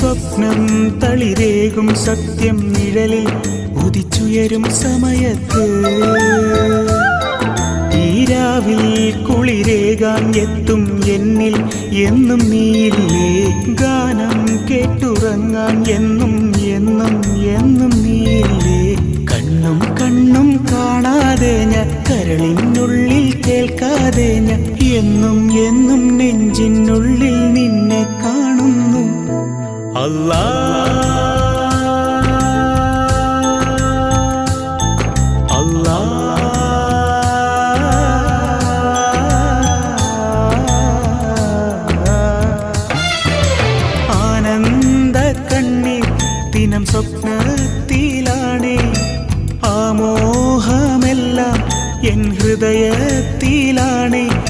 സ്വപ്നം തളിരേകും സത്യം നിഴലിൽ ഉദിച്ചുയരും സമയത്ത് ഈരാവിൽ കുളിരേകാൻ എത്തും എന്നിൽ എന്നും നീയില്ലേ ഗാനം കേട്ടുറങ്ങാൻ എന്നും എന്നും എന്നും നീയില്ലേ കണ്ണും കണ്ണും കാണാതെ ഞാൻ കരളിനുള്ളിൽ കേൾക്കാതെ ഞാൻ എന്നും എന്നും നെഞ്ചിനുള്ളിൽ നിന്നെ കാണുന്നു അല്ലാഹ്